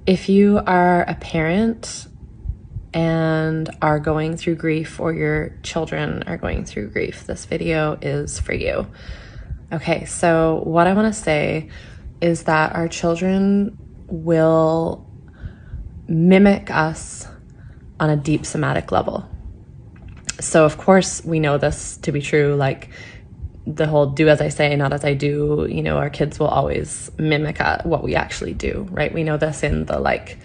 If you are a parent and are going through grief, or your children are going through grief, this video is for you. Okay, so what I want to say is that our children will mimic us on a deep somatic level. So of course we know this to be true, like the whole do as I say, not as I do, you know, our kids will always mimic what we actually do, right? We know this in the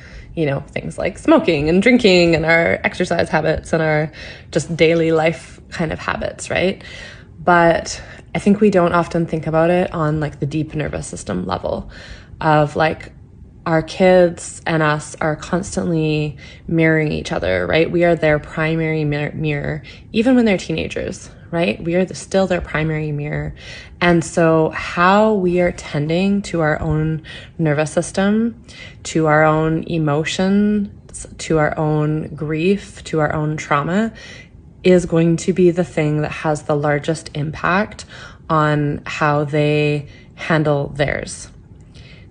things like smoking and drinking and our exercise habits and our just daily life kind of habits, right? But I think we don't often think about it on like the deep nervous system level of like our kids and us are constantly mirroring each other, right? We are their primary mirror, even when they're teenagers, right? We are still their primary mirror. And so how we are tending to our own nervous system, to our own emotions, to our own grief, to our own trauma is going to be the thing that has the largest impact on how they handle theirs.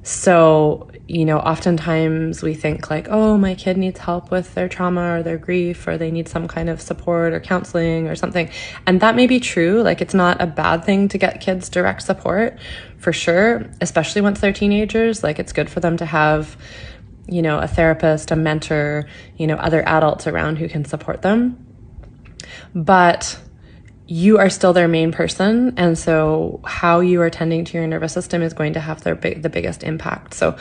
So, you know, oftentimes we think like, oh, my kid needs help with their trauma or their grief, or they need some kind of support or counseling or something. And that may be true. Like, it's not a bad thing to get kids direct support for sure, especially once they're teenagers. Like, it's good for them to have, you know, a therapist, a mentor, you know, other adults around who can support them. But you are still their main person. And so how you are tending to your nervous system is going to have the biggest impact. So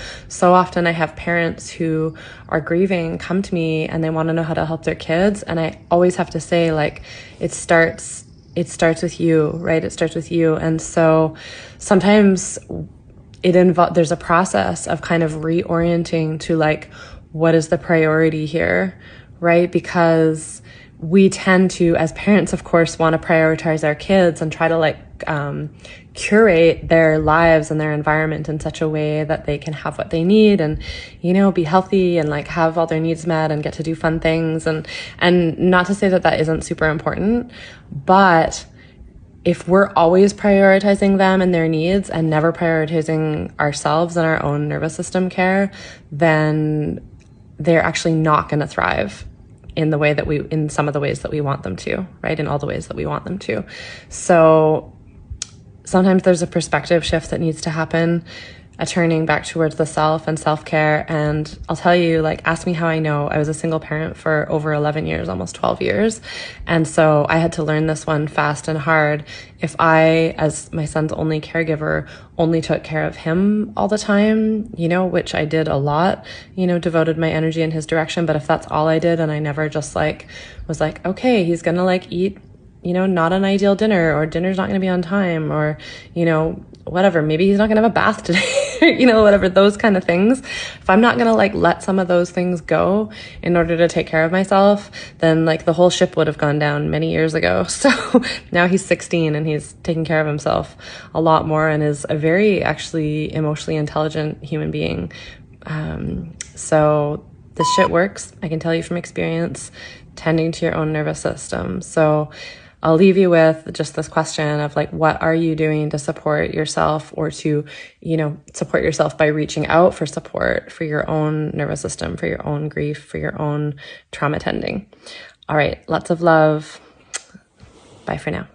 often I have parents who are grieving come to me and they want to know how to help their kids. And I always have to say, like, it starts with you, right? It starts with you. And so sometimes there's a process of kind of reorienting to like, what is the priority here, right? Because we tend to, as parents, of course, want to prioritize our kids and try to like curate their lives and their environment in such a way that they can have what they need and, you know, be healthy and like have all their needs met and get to do fun things. And not to say that that isn't super important, but if we're always prioritizing them and their needs and never prioritizing ourselves and our own nervous system care, then they're actually not going to thrive in some of the ways that we want them to, right? In all the ways that we want them to. So sometimes there's a perspective shift that needs to happen, a turning back towards the self and self-care. And I'll tell you, like, ask me how I know. I was a single parent for over 11 years, almost 12 years. And so I had to learn this one fast and hard. If I, as my son's only caregiver, only took care of him all the time, you know, which I did a lot, you know, devoted my energy in his direction. But if that's all I did and I never just like was like, okay, he's gonna like eat, you know, not an ideal dinner, or dinner's not going to be on time, or, you know, whatever, maybe he's not going to have a bath today, you know, whatever, those kind of things. If I'm not going to like let some of those things go in order to take care of myself, then like the whole ship would have gone down many years ago. So now he's 16 and he's taking care of himself a lot more and is a very actually emotionally intelligent human being. So this shit works. I can tell you from experience, tending to your own nervous system. So I'll leave you with just this question of like, what are you doing to support yourself, or to, you know, support yourself by reaching out for support for your own nervous system, for your own grief, for your own trauma tending. All right. Lots of love. Bye for now.